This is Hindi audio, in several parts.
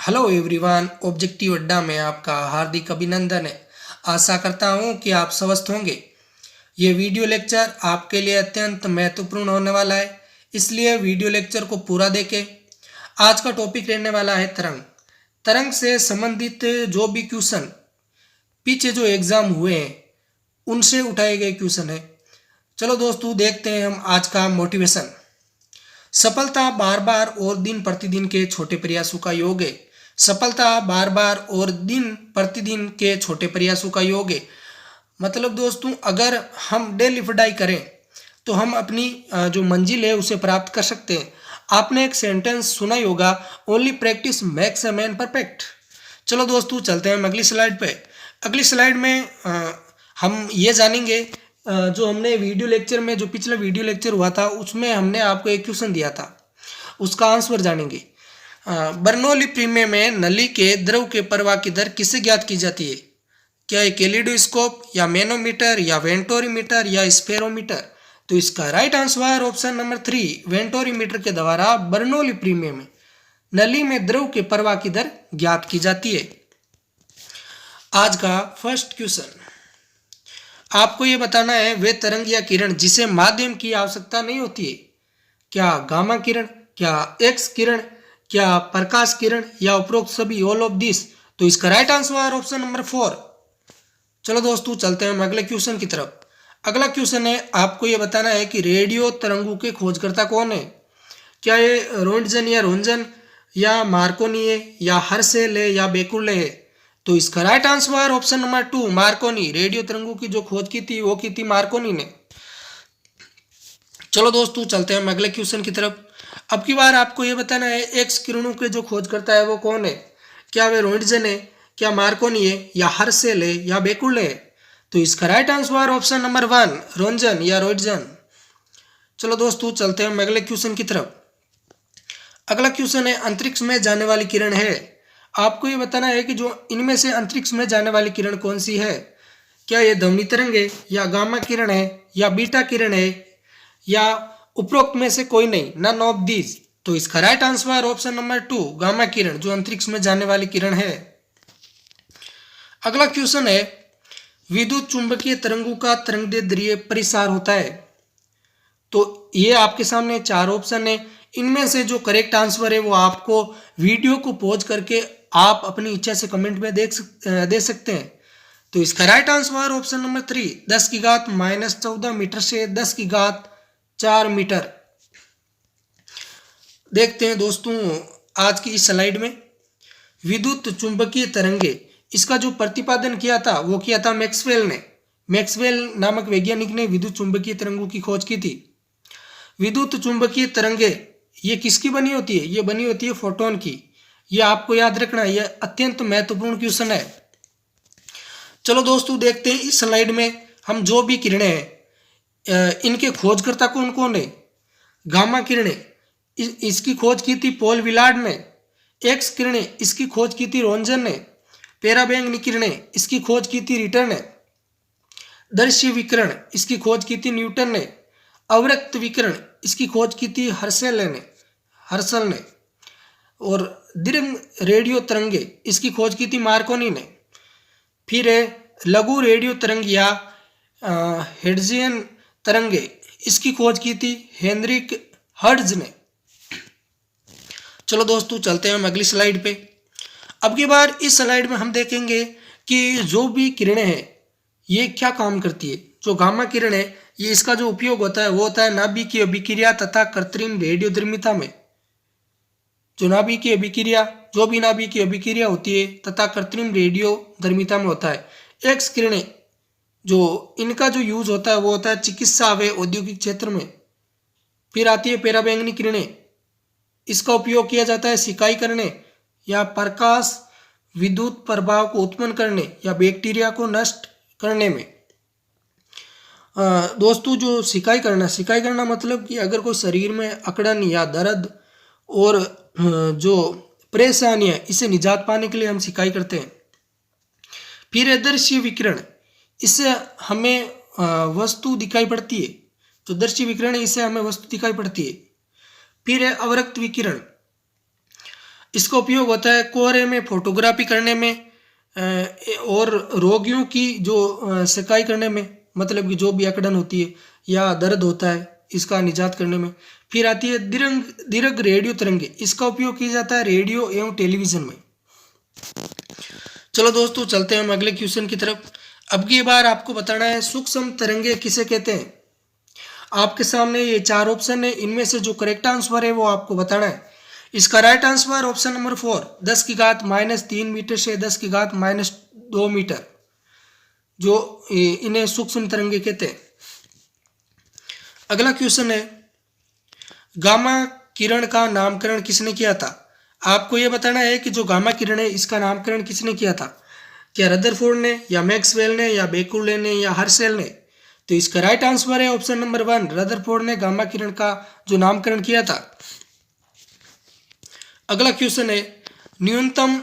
हेलो एवरीवन, ऑब्जेक्टिव अड्डा में आपका हार्दिक अभिनंदन है। आशा करता हूं कि आप स्वस्थ होंगे। ये वीडियो लेक्चर आपके लिए अत्यंत महत्वपूर्ण होने वाला है, इसलिए वीडियो लेक्चर को पूरा देखें। आज का टॉपिक रहने वाला है तरंग। तरंग से संबंधित जो भी क्वेश्चन पीछे जो एग्जाम हुए हैं उनसे उठाए गए क्वेश्चन है। चलो दोस्तों, देखते हैं हम आज का मोटिवेशन। सफलता बार बार और दिन प्रतिदिन के छोटे प्रयासों का योग है। सफलता बार बार और दिन प्रतिदिन के छोटे प्रयासों का योग है। मतलब दोस्तों, अगर हम डेली पढ़ाई करें तो हम अपनी जो मंजिल है उसे प्राप्त कर सकते हैं। आपने एक सेंटेंस सुना ही होगा, only practice makes a man perfect. चलो दोस्तों, चलते हैं हम अगली स्लाइड पे। अगली स्लाइड में हम ये जानेंगे, जो हमने वीडियो लेक्चर में, जो पिछला वीडियो लेक्चर हुआ था उसमें हमने आपको एक क्वेश्चन दिया था, उसका आंसर जानेंगे। बर्नौली प्रमेय में नली के द्रव के प्रवाह की दर किससे ज्ञात की जाती है? क्या ये कैलिडोस्कोप या मैनोमीटर या वेंटोरीमीटर या स्पेरोमीटर? तो इसका राइट आंसर ऑप्शन नंबर 3, वेंटोरीमीटर के द्वारा बर्नौली प्रमेय में नली में द्रव के प्रवाह की दर ज्ञात की जाती है। आज का फर्स्ट क्वेश्चन, आपको ये बताना है वे तरंग या किरण जिसे माध्यम की आवश्यकता नहीं होती है। क्या गामा किरण, क्या एक्स किरण, क्या प्रकाश किरण या उपरोक्त सभी, ऑल ऑफ दिस? तो इसका राइट आंसर ऑप्शन नंबर 4। चलो दोस्तों, चलते हैं हम अगले क्वेश्चन की तरफ। अगला क्वेश्चन है, आपको ये बताना है कि रेडियो तरंगों के खोजकर्ता कौन है। क्या ये रोंटगन या रोंजन या मार्कोनी है या हर्सेल है या बेकुले है? तो इसका right answer option number 2, Markovnikov. Radio तरंगों की जो खोज की थी वो की थी मार्कोनी ने। चलो दोस्तों, चलते हैं हम अगले क्वेश्चन की तरफ। अब की बार आपको ये बताना है एक्स किरणों के जो खोज करता है वो कौन है। क्या वे रोंटगन है, क्या मार्कोनी है या हर्सेल है या बेकुले है? तो इसका right answer option number 1, Röntgen या रोंटगन। चलो दोस्तों, चलते हैं हम अगले क्वेश्चन की तरफ। अगला क्वेश्चन है, अंतरिक्ष में जाने वाली किरण है। आपको ये बताना है कि जो इनमें से अंतरिक्ष में जाने वाली किरण कौन सी है। क्या ये ध्वनि तरंग है या गामा किरण है या बीटा किरण है या उपरोक्त में से कोई नहीं, नन ऑफ दीज? तो इसका right answer option number 2, gamma किरण, जो अंतरिक्ष में जाने वाली किरण है। अगला क्वेश्चन है, विद्युत चुंबकीय तरंगों का तरंगदैर्ध्य परिसार होता है। तो ये आपके सामने 4 ऑप्शन है, इनमें से जो करेक्ट आंसर है वो आपको वीडियो को पॉज करके आप अपनी इच्छा से कमेंट में दे सकते हैं। तो इसका राइट आंसर ऑप्शन नंबर 3, 10 की घात -14 मीटर से 10 की घात 4 मीटर। देखते हैं दोस्तों, आज की इस स्लाइड में विद्युत चुंबकीय तरंगे, इसका जो प्रतिपादन किया था वो किया था मैक्सवेल ने। मैक्सवेल नामक वैज्ञानिक ने विद्युत चुंबकीय तरंगों की खोज की थी। विद्युत चुंबकीय तरंगे ये किसकी बनी होती है? ये बनी होती है फोटोन की। ये आपको याद रखना, ये अत्यंत महत्वपूर्ण क्वेश्चन है। चलो दोस्तों, देखते हैं इस स्लाइड में हम जो भी किरणें हैं इनके खोजकर्ता कौन कौन है। गामा किरणें, इसकी खोज की थी पॉल विलार्ड ने। एक्स किरणें, इसकी खोज की थी रोंजन ने। पराबैंगनी किरणें, इसकी खोज की थी रिटर ने। दर्शी विकिरण, इसकी खोज की थी न्यूटन ने। अवरक्त विकिरण, इसकी खोज की थी हर्सेल ने। और दीर्घ रेडियो तरंगे, इसकी खोज की थी मार्कोनी ने। फिर है लघु रेडियो तरंग या हेर्ट्जियन तरंगे, इसकी खोज की थी हेनरिक हर्ट्ज ने। चलो दोस्तों, चलते हैं हम अगली स्लाइड पे। अब की बार इस स्लाइड में हम देखेंगे कि जो भी किरणें हैं ये क्या काम करती है। जो गामा किरण है, ये इसका जो उपयोग होता है वो होता है नाभिकीय अभिक्रिया तथा कृत्रिम रेडियोधर्मिता में। जो नाभिकीय अभिक्रिया, जो भी नाभिकीय अभिक्रिया होती है तथा कृत्रिम रेडियोधर्मिता में होता है। एक्स किरणें, जो इनका जो यूज होता है वो होता है चिकित्सा व औद्योगिक क्षेत्र में। फिर आती है पराबैंगनी किरणें, इसका उपयोग किया जाता है सिकाई करने या प्रकाश विद्युत प्रभाव को उत्पन्न करने या बैक्टीरिया को नष्ट करने में। दोस्तों, जो सिकाई करना मतलब कि अगर कोई शरीर में अकड़न या दर्द और जो परेशानी है, इससे निजात पाने के लिए हम सिकाई करते हैं। फिर है दर्शी विकिरण, इससे हमें वस्तु दिखाई पड़ती है। तो दर्शी विकिरण, इससे हमें वस्तु दिखाई पड़ती है। फिर है अवरक्त विकिरण, इसका उपयोग होता है कोहरे में फोटोग्राफी करने में और रोगियों की जो सिकाई करने में, मतलब कि जो भी अकड़न होती है या दर्द होता है इसका निजात करने में। फिर आती है दीर्घ रेडियो तरंगे। इसका उपयोग किया जाता है रेडियो एवं टेलीविजन में। चलो दोस्तों चलते हैं हम अगले क्वेश्चन की तरफ। अब की बार आपको बताना है सूक्ष्म तरंगे किसे कहते हैं। आपके सामने ये 4 ऑप्शन है, इनमें से जो करेक्ट आंसर है वो आपको बताना है। इसका right answer option number 4, 10⁻³ metre से 10⁻² मीटर, जो इन्हें सूक्ष्म तरंगे कहते हैं। अगला क्वेश्चन है गामा किरण का नामकरण किसने किया था। आपको यह बताना है कि जो गामा किरण है इसका नामकरण किसने किया था। क्या रदरफोर्ड ने, या मैक्सवेल ने, या बेकुले ने, या हर्शेल ने। तो इसका राइट आंसर है ऑप्शन नंबर 1, रदरफोर्ड ने गामा किरण का जो नामकरण किया था। अगला क्वेश्चन है न्यूनतम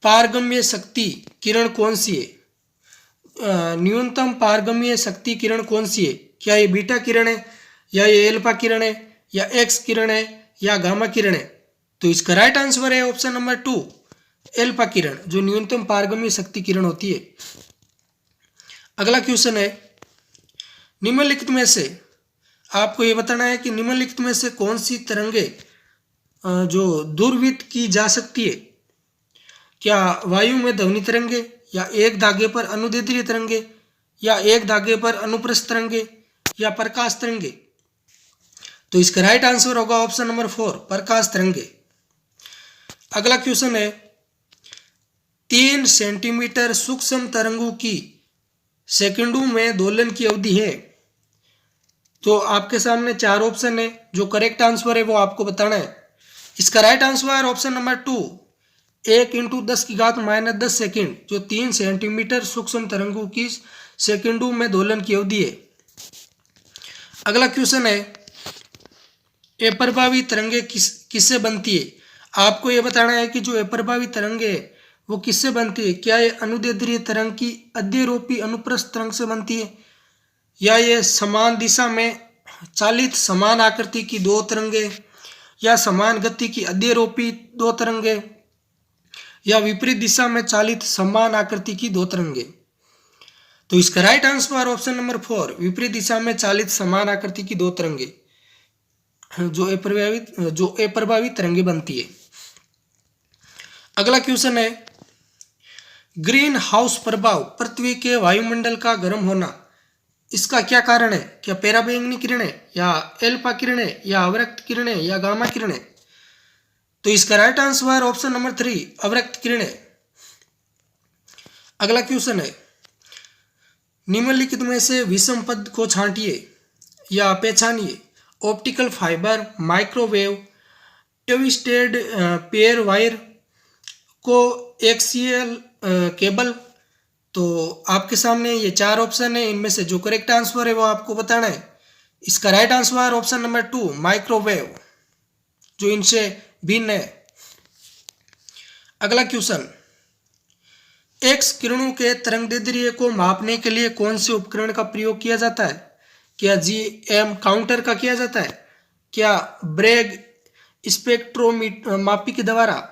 पारगम्य शक्ति किरण कौन सी है। न्यूनतम पारगम्य शक्ति किरण कौन सी है। क्या ये बीटा किरण है, या ये एल्फा किरण है, या एक्स किरण है, या गामा किरण है। तो इसका राइट आंसर है ऑप्शन नंबर 2, एल्फा किरण, जो न्यूनतम पारगम्य शक्ति किरण होती है। अगला क्वेश्चन है निम्नलिखित में से, आपको ये बताना है कि निम्नलिखित में से कौन सी तरंगे जो दूरवृत्त की जा सकती है। क्या वायु में ध्वनि तरंगे, या एक धागे पर अनुदैर्ध्य तरंगे, या एक धागे पर अनुप्रस्थ तरंगे, या प्रकाश तरंगे। तो इसका राइट आंसर होगा ऑप्शन नंबर 4, प्रकाश तरंगे। अगला क्वेश्चन है 3 सेंटीमीटर सूक्ष्म तरंगों की सेकंडों में दोलन की अवधि है। तो आपके सामने 4 ऑप्शन है, जो करेक्ट आंसर है वो आपको बताना है। इसका right answer option number 2, 1 × 10⁻10 second, जो 3 सेंटीमीटर सूक्ष्म तरंगों की सेकंडों में दोलन की अवधि है। अगला क्वेश्चन है अप्रभावी तरंगे किससे बनती है। आपको ये बताना है कि जो अप्रभावी तरंगे है वो किससे बनती है। क्या ये अनुदैर्ध्य तरंग की अध्यरोपी अनुप्रस्थ तरंग से बनती है, या ये समान दिशा में चालित समान आकृति की 2 तरंगे, या समान गति की अध्यरोपी 2 तरंगे, या विपरीत दिशा में चालित समान आकृति की 2 तरंगे। तो इसका राइट आंसर ऑप्शन नंबर 4, विपरीत दिशा में चालित समान आकृति की 2 तरंगे, जो अप्रभावी तरंगे बनती है। अगला क्वेश्चन है ग्रीन हाउस प्रभाव पृथ्वी के वायुमंडल का गर्म होना, इसका क्या कारण है। क्या पराबैंगनी किरणें, या एल्फा किरणें, या अवरक्त किरणें, या गामा किरणें। तो इसका राइट आंसर ऑप्शन नंबर 3, अवरक्त किरणें। अगला क्वेश्चन है निम्नलिखित में से विषम पद को छांटिए या पहचानिए। Optical fibre, microwave, twisted pair wire, coaxial cable. तो आपके सामने ये 4 ऑप्शन है, इनमें से जो करेक्ट आंसर है वो आपको बताना है। इसका right answer option number 2, microwave, जो इनसे भिन्न है। अगला क्वेश्चन एक्स किरणों के तरंगदैर्ध्य को मापने के लिए कौन से उपकरण का प्रयोग किया जाता है। क्या GM काउंटर का किया जाता है, क्या ब्रेग स्पेक्ट्रोमापी के द्वारा,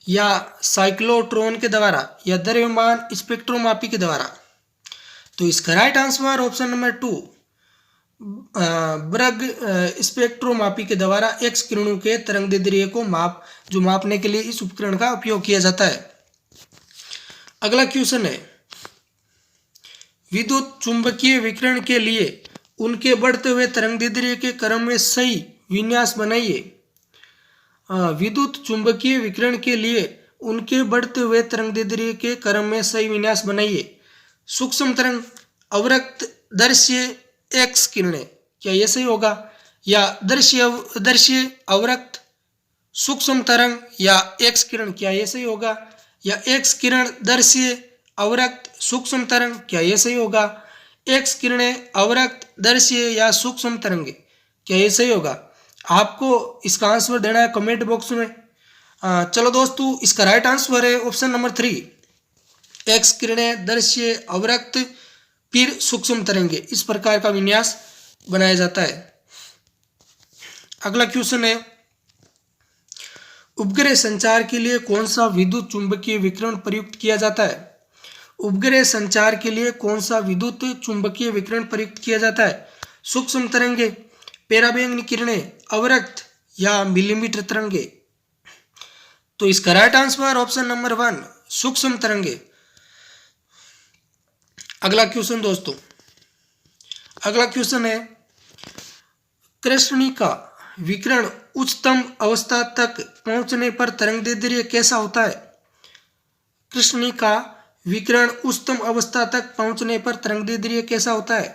या साइक्लोट्रॉन के द्वारा, या द्रव्यमान स्पेक्ट्रोमापी के द्वारा। तो इसका राइट आंसर ऑप्शन नंबर 2, ब्रग स्पेक्ट्रोमापी के द्वारा एक्स किरणों के तरंगदैर्ध्य को मापने के लिए इस उपकरण का उपयोग किया जाता है। अगला क्वेश्चन है विद्युत चुंबकीय विकिरण के लिए उनके बढ़ते हुए तरंगदैर्ध्य के क्रम में सही विन्यास बनाइए। विद्युत चुंबकीय विकिरण के लिए उनके बढ़ते हुए तरंगदैर्ध्य के क्रम में सही विन्यास बनाइए। सूक्ष्म तरंग, अवरक्त, दृश्य, एक्स किरणें, क्या ये सही होगा। या दृश्य, अवरक्त, सूक्ष्म तरंग, या एक्स किरण, क्या ये सही होगा। या एक्स किरण, दृश्य, अवरक्त, सूक्ष्म तरंग, क्या ये सही होगा। एक्स किरणें, अवरक्त, दृश्य, या सूक्ष्म तरंगे, क्या ये सही होगा। आपको इसका आंसर देना है कमेंट बॉक्स में। चलो दोस्तों इसका राइट आंसर है ऑप्शन नंबर 3, एक्स किरणें, दृश्य, अवरक्त, फिर सूक्ष्म तरंगे। इस प्रकार का विन्यास बनाया जाता है। अगला क्वेश्चन है उपग्रह संचार के लिए कौन सा विद्युत चुंबकीय विकिरण प्रयुक्त किया जाता है? उपग्रह संचार के लिए कौन सा विद्युत चुंबकीय विकिरण प्रयुक्त किया जाता है? सूक्ष्म तरंगे, पराबैंगनी किरणें, अवरक्त या मिलीमीटर तरंगे? तो इसका राइट आंसर ऑप्शन नंबर 1 सूक्ष्म तरंगे। अगला क्वेश्चन दोस्तों, अगला क्वेश्चन है कृष्णिका विकिरण उच्चतम अवस्था तक पहुंचने पर तरंगदैर्ध्य कैसा होता है? कृष्णिका विकिरण उच्चतम अवस्था तक पहुंचने पर तरंगदैर्ध्य कैसा होता है?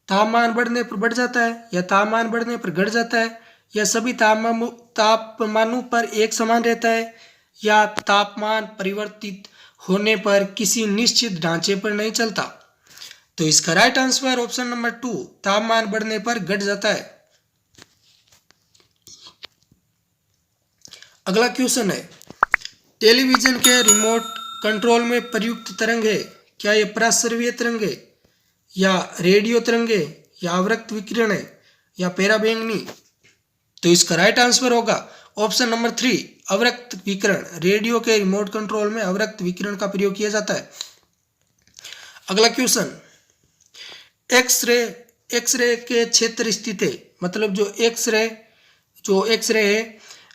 तापमान बढ़ने पर बढ़ जाता है, या तापमान बढ़ने पर घट जाता है, या सभी तापमानों पर एक समान रहता है, या तापमान परिवर्तित होने पर किसी निश्चित ढांचे पर नहीं चलता? तो इसका राइट आंसर ऑप्शन नंबर 2 तापमान बढ़ने पर घट जाता है। अगला क्वेश्चन है टेलीविजन के रिमोट कंट्रोल में प्रयुक्त तरंग है, क्या ये पराश्रव्य तरंग है, या रेडियो तरंग है, या अवरक्त विकिरण है, या पराबैंगनी? तो इसका राइट आंसर होगा ऑप्शन नंबर 3 अवरक्त विकिरण। रेडियो के रिमोट कंट्रोल में अवरक्त विकिरण का प्रयोग किया जाता है। अगला क्वेश्चन एक्सरे के क्षेत्र स्थित है, मतलब जो एक्सरे है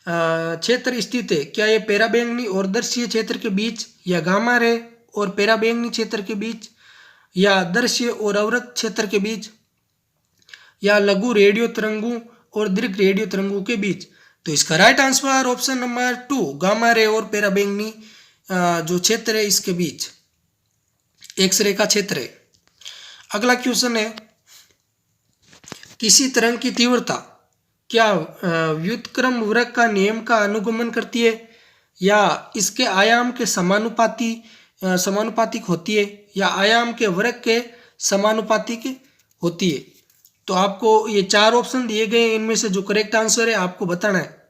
क्षेत्र स्थित है, क्या ये पराबैंगनी और दर्शीय क्षेत्र के बीच, या गामा रे और पराबैंगनी क्षेत्र के बीच, या दर्शीय और अवरक्त क्षेत्र के बीच, या लघु रेडियो तरंगों और दीर्घ रेडियो तरंगों के बीच? तो इसका right answer option number 2 gamma ray और पराबैंगनी जो क्षेत्र है इसके बीच एक्सरे का क्षेत्र है। अगला क्वेश्चन है किसी तरंग की तीव्रता क्या व्युत्क्रम वक्र का नियम का अनुगमन करती है, या इसके आयाम के समानुपातिक होती है, या आयाम के वर्ग के समानुपातिक होती है? तो आपको ये 4 ऑप्शन दिए गए, इनमें से जो करेक्ट आंसर है आपको बताना है।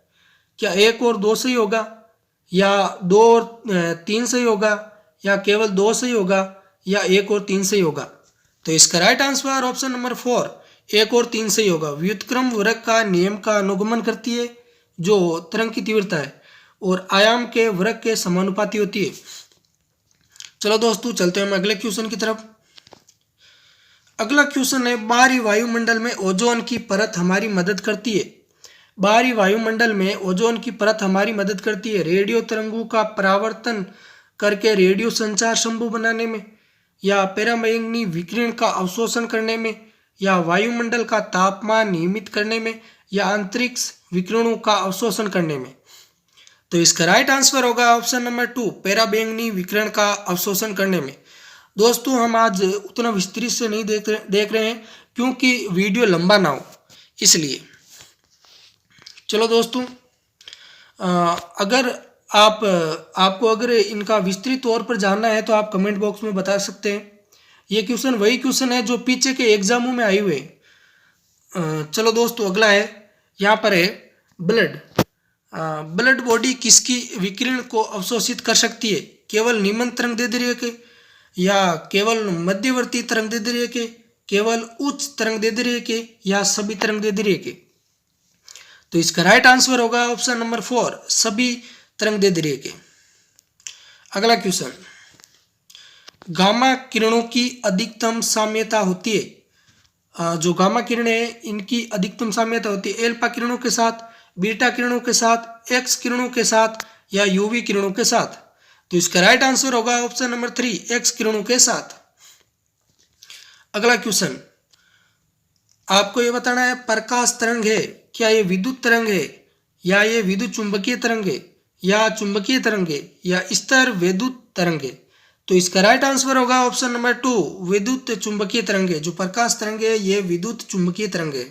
क्या 1 और 2 सही होगा, या 2 और 3 सही होगा, या केवल 2 सही होगा, या 1 और 3 सही होगा? तो इसका राइट आंसर ऑप्शन नंबर 4 1 और 3 सही होगा। व्युत्क्रम वक्र का नियम का अनुगमन करती है जो तरंग की तीव्रता है, और आयाम के वर्ग के समानुपाती होती है। चलो दोस्तों चलते हैं हम अगले क्वेश्चन की तरफ। अगला क्वेश्चन है बाहरी वायुमंडल में ओजोन की परत हमारी मदद करती है। बाहरी वायुमंडल में ओजोन की परत हमारी मदद करती है रेडियो तरंगों का परावर्तन करके रेडियो संचार शंभु बनाने में, या पराबैंगनी विकिरण का अवशोषण करने में, या वायुमंडल का तापमान नियमित करने में, या अंतरिक्ष विकिरणों का अवशोषण करने में? तो इसका राइट आंसर होगा ऑप्शन नंबर 2 पराबैंगनी विकिरण का अवशोषण करने में। दोस्तों हम आज उतना विस्तृत से नहीं देख रहे हैं क्योंकि वीडियो लंबा ना हो, इसलिए। चलो दोस्तों अगर आपको अगर इनका विस्तृत तौर पर जानना है तो आप कमेंट बॉक्स में बता सकते हैं। ये क्वेश्चन वही क्वेश्चन है जो पीछे के एग्जामों में आए हुए। चलो दोस्तों अगला है, यहाँ पर है ब्लड बॉडी किसकी विकिरण को अवशोषित कर सकती है? केवल निम्न तरंगदैर्ध्य के, या केवल मध्यवर्ती तरंगदैर्ध्य के, केवल उच्च तरंगदैर्ध्य के, या सभी तरंगदैर्ध्य के? तो इसका राइट आंसर होगा ऑप्शन नंबर 4 सभी तरंगदैर्ध्य के। अगला क्वेश्चन गामा किरणों की अधिकतम साम्यता होती है। जो गामा किरणें हैं इनकी अधिकतम साम्यता होती है एल्फा किरणों के साथ, बीटा किरणों के साथ, एक्स किरणों के साथ, या यूवी किरणों के साथ? तो इसका राइट आंसर होगा ऑप्शन नंबर 3 एक्स किरणों के साथ। अगला क्वेश्चन आपको ये बताना है प्रकाश तरंग है, क्या ये विद्युत तरंग है, या ये विद्युत चुंबकीय तरंग है, या चुंबकीय तरंग है, या स्तर विद्युत तरंग है? तो इसका राइट आंसर होगा ऑप्शन नंबर 2 विद्युत चुंबकीय तरंग है। जो प्रकाश तरंग है ये विद्युत चुंबकीय तरंग है।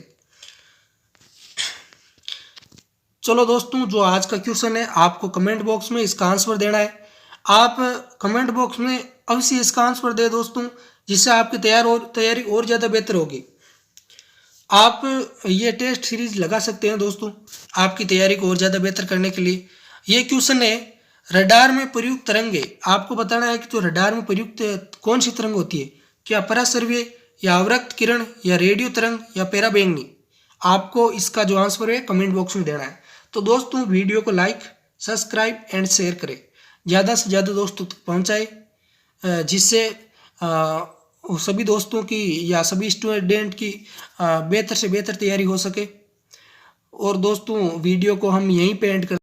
चलो दोस्तों जो आज का क्वेश्चन है आपको कमेंट बॉक्स में इसका आंसर देना है। आप कमेंट बॉक्स में अवश्य इसका आंसर दे दोस्तों, जिससे आपकी तैयारी और ज़्यादा बेहतर होगी। आप ये टेस्ट सीरीज लगा सकते हैं दोस्तों आपकी तैयारी को और ज़्यादा बेहतर करने के लिए। ये क्वेश्चन है रडार में प्रयुक्त तरंग है। आपको बताना है कि जो रडार में प्रयुक्त कौन सी तरंग होती है, क्या पराश्रव्य, या अवरक्त किरण, या रेडियो तरंग, या पराबैंगनी? आपको इसका जो आंसर है कमेंट बॉक्स में देना है। तो दोस्तों वीडियो को लाइक, सब्सक्राइब एंड शेयर करें, ज़्यादा से ज़्यादा दोस्तों तक पहुँचाए, जिससे सभी दोस्तों की या सभी स्टूडेंट की बेहतर से बेहतर तैयारी हो सके। और दोस्तों वीडियो को हम यहीं पे एंड कर